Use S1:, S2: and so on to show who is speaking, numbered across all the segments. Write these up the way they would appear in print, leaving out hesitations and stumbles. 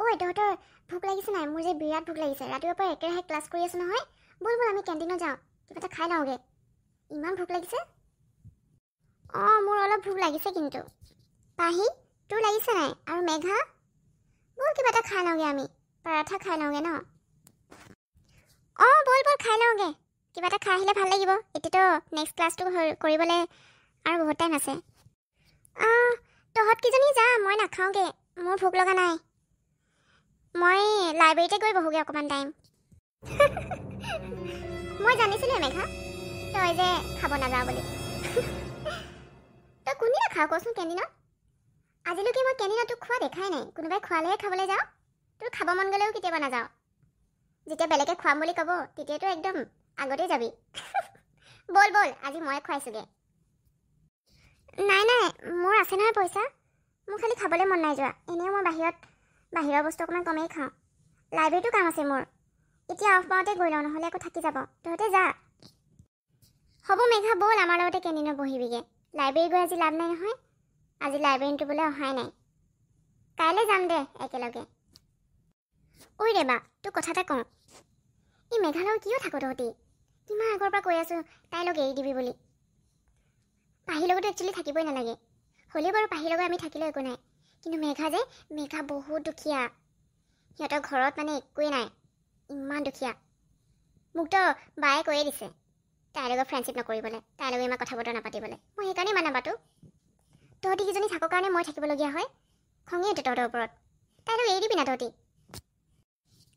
S1: ঐ তহঁতৰ ভোক লাগিছে নাই? মোৰ যে বিৰাট ভোক লাগিছে। ৰাতিপুৱাৰ পৰা একেৰাহে ক্লাছ কৰি আছো নহয়। বল বল আমি কেণ্টিনত যাওঁ, কিবা এটা খাই লওঁগে। ইমান ভোক লাগিছে। মোৰ অলপ ভোক লাগিছে কিন্তু। পাহি তোৰ লাগিছে নাই? আৰু মেঘা বল কিবা এটা খাই লওঁগে, আমি পৰাঠা খাই লওঁগে ন? বল বল খাই লওঁগে। কিবা এটা খাই আহিলে ভাল লাগিব। এতিয়াতো নেক্সট ক্লাছটো কৰিবলৈ আৰু বহুত টাইম আছে। তহঁত কিজনী যা, মই নাখাওঁগে। মোৰ ভোক লগা নাই। মই লাইব্ৰেৰীতে গৈ বহোগে অকণমান টাইম। মই জানিছিলোৱে মেঘা তই যে খাব নাযাওঁ বুলি। তই কোনদিনা খাৱ কচোন কেণ্টিনত? আজিলৈকে মই কেণ্টিনত তোক খোৱা দেখাই নাই। কোনোবাই খোৱালেহে খাবলৈ যাওঁ। তোৰ খাব মন গ'লেও কেতিয়াবা নাযাওঁ। যেতিয়া বেলেগে খুৱাম বুলি ক'ব তেতিয়াতো একদম আগতেই যাবি। বল বল আজি ময়ে খুৱাইছোগে। নাই নাই, মোৰ আছে নহয় পইচা। মোৰ খালি খাবলৈ মন নাই যোৱা। এনেও মই বাহিৰৰ বস্তু অকণমান কমেই খাওঁ। লাইব্ৰেৰীটো কাম আছে মোৰ। এতিয়া অফ পাওঁতে গৈ লওঁ, নহ'লে আকৌ থাকি যাব। তহঁতে যা। হ'ব মেঘা বল আমাৰ লগতে কেণ্টিনত বহিবিগে। লাইব্ৰেৰী গৈ আজি লাভ নাই নহয়। আজি লাইব্ৰেৰীটো বোলে অহাই নাই। কাইলৈ যাম দে একেলগে। ঐ ৰেবা তোক কথা এটা কওঁ। এই মেঘালয় কিয় থাকো তহঁতি? কিমান আগৰ পৰা কৈ আছোঁ তাইৰ লগ এৰি দিবি বুলি। পাহিৰ লগতো একচুৱেলি থাকিবই নালাগে। হ'লেও বাৰু পাহিৰ লগত আমি থাকিলেও একো নাই। কিন্তু মেঘা বহুত দুখীয়া। সিহঁতৰ ঘৰত মানে একোৱেই নাই। ইমান দুখীয়া। মোকতো বায়ে কৈয়ে দিছে তাইৰ লগত ফ্ৰেণ্ডশ্বিপ নকৰিবলৈ, তাইৰ লগত ইমান কথা বতৰা নাপাতিবলৈ। মই সেইকাৰণেই ইমান নাপাতো। তহঁতি কিজনী থাকৰ কাৰণে মই থাকিবলগীয়া হয়। খঙেই উঠে তহঁতৰ ওপৰত। তাইলৈ এৰি দিবি না তহঁতি।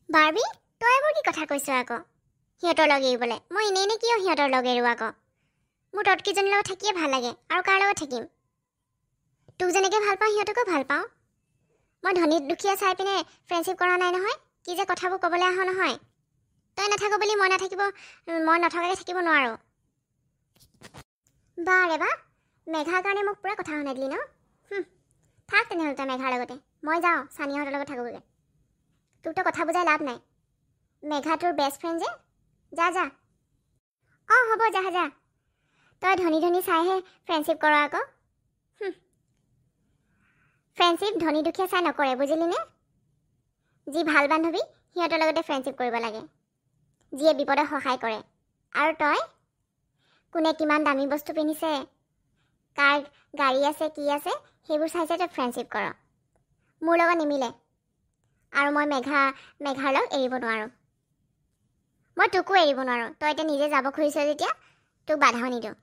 S1: বাৰ্বি তই এইবোৰ কি কথা কৈছ আকৌ? সিহঁতৰ লগ এৰিবলৈ মই এনেই কিয় সিহঁতৰ লগ এৰো আকৌ? মোৰ তহঁতকেইজনীৰ লগত থাকিয়ে ভাল লাগে। আৰু কাৰ লগত থাকিম? তোক যেনেকৈ ভাল পাওঁ সিহঁতকো ভাল পাওঁ। মই ধনী দুখীয়া চাই পিনে ফ্ৰেণ্ডশ্বিপ কৰা নাই নহয়। কি যে কথাবোৰ ক'বলৈ আহ নহয়। তই নাথাকো বুলি মই নথকাকৈ থাকিব নোৱাৰোঁ। বাৰে বা মেঘাৰ কাৰণে মোক পূৰা কথা শুনাই দিলি ন? থাক তেনেহ'লে তই মেঘাৰ লগতে। মই যাওঁ চানিয়াহঁতৰ লগত থাকোঁগৈ। তোকতো কথা বুজাই লাভ নাই। মেঘা তোৰ বেষ্ট ফ্ৰেণ্ড যে। যা যা। হ'ব যা যা। তই ধনী চাইহে ফ্ৰেণ্ডশ্বিপ কৰ আকৌ। ফ্ৰেণ্ডশ্বিপ ধনী দুখীয়া চাই নকৰে বুজিলিনে? যি ভাল বান্ধৱী সিহঁতৰ লগতে ফ্ৰেণ্ডশ্বিপ কৰিব লাগে। যিয়ে বিপদত সহায় কৰে। আৰু তই কোনে কিমান দামী বস্তু পিন্ধিছে, কাৰ গাড়ী আছে কি আছে সেইবোৰ চাই তই ফ্ৰেণ্ডশ্বিপ কৰ। মোৰ লগত নিমিলে। আৰু মই মেঘাৰ লগ এৰিব নোৱাৰোঁ। মই তোকো এৰিব নোৱাৰোঁ। তই এতিয়া নিজে যাব খুজিছ যেতিয়া তোক বাধাও নিদিওঁ।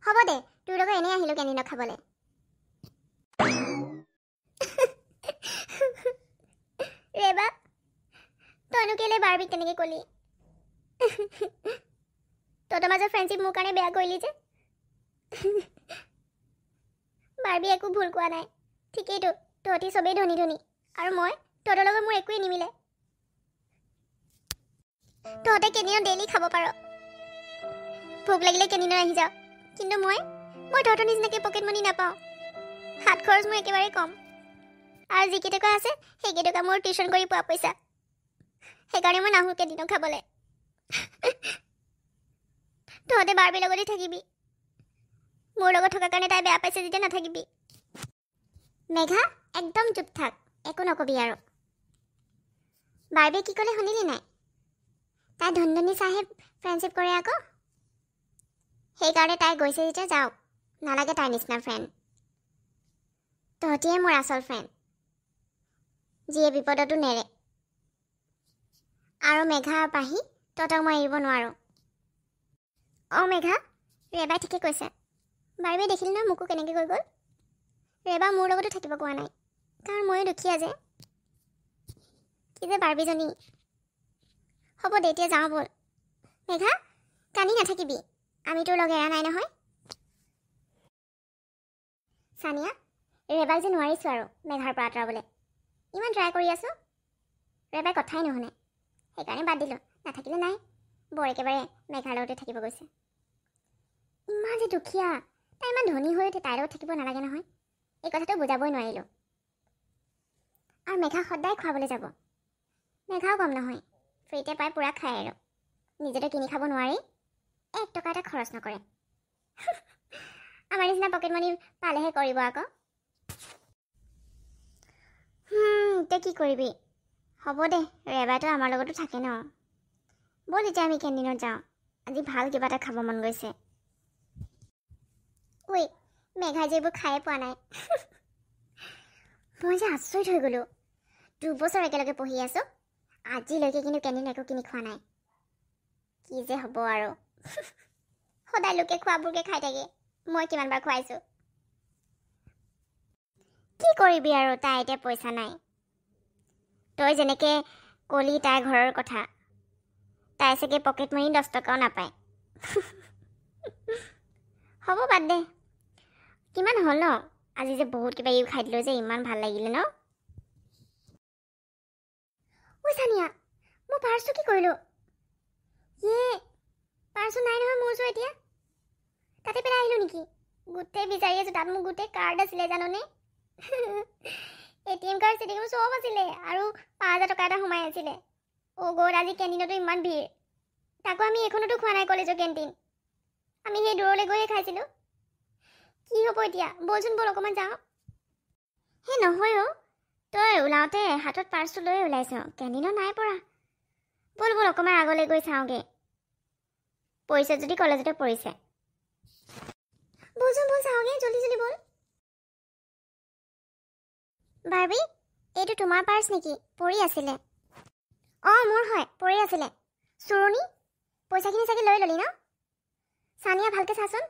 S1: হ'ব দে, তোৰ লগত এনেই আহিলোঁ কেণ্টিনত খাবলৈ। ৰেবা তইনো কেলৈ বাৰ্বিক তেনেকৈ ক'লি? তহঁতৰ মাজৰ ফ্ৰেণ্ডশ্বিপ মোৰ কাৰণে বেয়া কৰিলি যে। বাৰ্বি একো ভুল কোৱা নাই। ঠিকেইতো তহঁতি চবেই ধনী আৰু তহঁতৰ লগত মোৰ একোৱেই নিমিলে। তহঁতে কেণ্টিনত ডেইলি খাব পাৰ, ভোক লাগিলে কেণ্টিনত আহি যাওঁ। কিন্তু মই তহঁতৰ নিচিনাকৈ পকেট মানি নাপাওঁ। হাত খৰচ মোৰ একেবাৰে কম। আৰু যিকেইটকা আছে সেইকেইটকা মোৰ টিউশ্যন কৰি পোৱা পইচা। সেইকাৰণে মই নাহোঁ কেণ্টিনত খাবলৈ। তহঁতে বাৰ্বিৰ লগতে থাকিবি। মোৰ লগত থকাৰ কাৰণে তাই বেয়া পাইছে যেতিয়া নাথাকিবি। মেঘা একদম চুপ থাক, একো নকবি আৰু। বাৰ্বিয়ে কি ক'লে শুনিলি নাই? তাই ধনী চাইহে ফ্ৰেণ্ডশ্বিপ কৰে আকৌ। সেইকাৰণে তাই গৈছে যেতিয়া যাওক, নালাগে তাইৰ নিচিনা ফ্ৰেণ্ড। তহঁতিয়ে মোৰ আচল ফ্ৰেণ্ড, যিয়ে বিপদতো নেৰে। আৰু মেঘা আৰু পাহি তহঁতক মই এৰিব নোৱাৰোঁ। মেঘা ৰেবাই ঠিকে কৈছে। বাৰ্বিয়ে দেখিলি নহয় মোকো কেনেকৈ কৈ গ'ল। ৰেবা মোৰ লগতো থাকিব কোৱা নাই, কাৰণ ময়ো দুখীয়া যে। কি যে বাৰ্বিজনী। হ'ব দে এতিয়া যাওঁ ব'ল। মেঘা কান্দি নাথাকিবি, আমি তোৰ লগ এৰা নাই নহয়। চানিয়া ৰেবাক যে নোৱাৰিছোঁ আৰু মেঘাৰ পৰা আঁতৰাবলৈ। ইমান ট্ৰাই কৰি আছোঁ, ৰেবাই কথাই নুশুনে। সেইকাৰণে বাদ দিলোঁ। নাথাকিলে নাই, বৰ একেবাৰে মেঘাৰ লগতে থাকিব গৈছে। ইমান যে দুখীয়া, তাই ইমান ধনী হৈ উঠি তাইৰ লগত থাকিব নালাগে নহয়। এই কথাটো বুজাবই নোৱাৰিলোঁ। আৰু মেঘা সদায় খুৱাবলৈ যাব। মেঘাও কম নহয়, ফ্ৰীতে পাই পূৰা খায় আৰু। নিজেতো কিনি খাব নোৱাৰি, 1 টকা এটা খৰচ নকৰে। আমাৰ নিচিনা পকেট মানি পালেহে কৰিব আকৌ। এতিয়া কি কৰিবি হ'ব দে ৰেবাটো আমাৰ লগতো থাকে ন ব'ল এতিয়া আমি কেণ্টিনত যাওঁ আজি ভাল কিবা এটা খাব মন গৈছে ঐ মেঘাই যে এইবোৰ খায়ে পোৱা নাই মই যে আচৰিত হৈ গ'লোঁ 2 বছৰ একেলগে পঢ়ি আছোঁ আজিলৈকে কিন্তু কেণ্টিন একো কিনি খোৱা নাই কি যে হ'ব আৰু সদায় লোকে খোৱাবোৰকে খাই থাকে মই কিমানবাৰ খুৱাইছোঁ কি কৰিবি আৰু তাই এতিয়া পইচা নাই তই যেনেকৈ কলি তাইৰ ঘৰৰ কথা তাই চাগে পকেট মাৰি 10 টকাও নাপায় হ'ব বাদ দে কিমান হ'ল ন আজি যে বহুত কিবা কিবি খাই দিলোঁ যে ইমান ভাল লাগিলে ন ঐ চানিয়া মই পাৰ্চটো কি কৰিলোঁ পাৰ্চটো নাই নহয় মোৰ ওচৰত এতিয়া তাতে পেলাই আহিলোঁ নেকি গোটেই বিচাৰি আছোঁ তাত মোৰ গোটেই কাৰ্ড আছিলে জাননে ATM কাৰ্ড চেটিএম চব আছিলে আৰু 5,000 টকা এটা সোমাই আছিলে অ' গ'ড আজি কেণ্টিনতো ইমান ভিৰ তাকো আমি এখনতো খোৱা নাই কলেজৰ কেণ্টিন আমি সেই দূৰলৈ গৈয়ে খাইছিলোঁ কি হ'ব এতিয়া বলচোন বল অকণমান যাওঁ হে নহয় অ' তই ওলাওঁতে হাতত পাৰ্চটো লৈ ওলাইছ কেণ্টিনত নাই পৰা বল বল অকণমান আগলৈ গৈ চাওঁগৈ পৰিছে যদি কলেজতে পৰিছে বলচোন বল চাওঁগৈ জলদি জলদি বল বাৰ্বি এইটো তোমাৰ পাৰ্চ নেকি পৰি আছিলে অঁ মোৰ হয় পৰি আছিলে চুৰণি পইচাখিনি চাগে লৈ ল'লি ন চানিয়া ভালকৈ চাচোন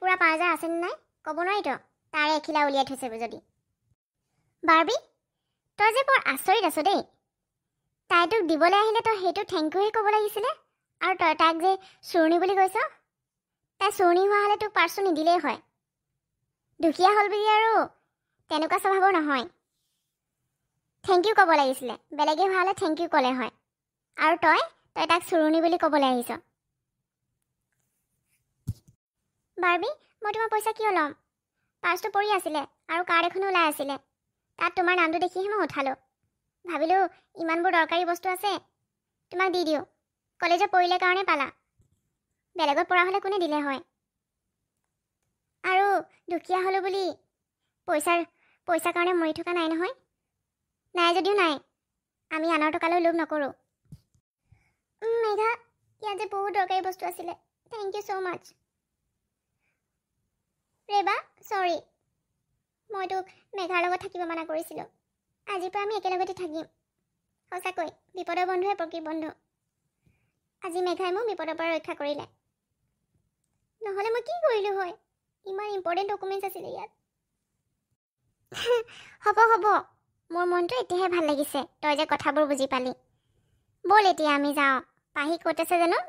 S1: পূৰা 5,000 আছেনে নাই ক'ব নোৱাৰিতো তাৰে এখিলা উলিয়াই থৈছে যদি বাৰ্বি তই যে বৰ আচৰিত আছ দেই তাই তোক দিবলৈ আহিলে তই সেইটো থেংক ইউহে ক'ব লাগিছিলে আৰু তই তাইক যে চুৰণি বুলি কৈছ তাই চুৰণি হোৱা হ'লে তোক পাৰ্চটো নিদিলেই হয় দুখীয়া হ'ল বুলি আৰু তেনেকুৱা স্বভাৱৰ নহয় থেংক ইউ ক'ব লাগিছিলে বেলেগে হোৱা হ'লে থেংক ইউ ক'লে হয় আৰু তই তাক চুৰণি বুলি ক'বলৈ আহিছ বাৰ্বি মই তোমাৰ পইচা কিয় ল'ম পাৰ্চটো পৰি আছিলে আৰু কাৰ্ড এখনো ওলাই আছিলে তাত তোমাৰ নামটো দেখিহে মই উঠালোঁ ভাবিলোঁ ইমানবোৰ দৰকাৰী বস্তু আছে তোমাক দি দিওঁ কলেজত পঢ়িলে কাৰণে পালা বেলেগত পঢ়া হ'লে কোনে দিলে হয় আৰু দুখীয়া হ'লোঁ বুলি পইচাৰ কাৰণে মৰি থকা নাই নহয় নাই যদিও নাই আমি আনৰ টকালৈ লোভ নকৰোঁ মেঘা ইয়াত যে বহুত দৰকাৰী বস্তু আছিলে থেংক ইউ ছ' মাছ ৰেবা চৰি মই তোক মেঘাৰ লগত থাকিব মানা কৰিছিলোঁ আজিৰ পৰা আমি একেলগতে থাকিম সঁচাকৈ বিপদৰ বন্ধুহে প্ৰকৃত বন্ধু আজি মেঘাই মোক বিপদৰ পৰা ৰক্ষা কৰিলে নহ'লে মই কি কৰিলোঁ হয় ইমান ইম্পৰ্টেণ্ট ডকুমেণ্টছ আছিলে ইয়াত হ'ব মোৰ মনটো এতিয়াহে ভাল লাগিছে তই যে কথাবোৰ বুজি পালি ব'ল এতিয়া আমি যাওঁ পাহি ক'ত আছে জানো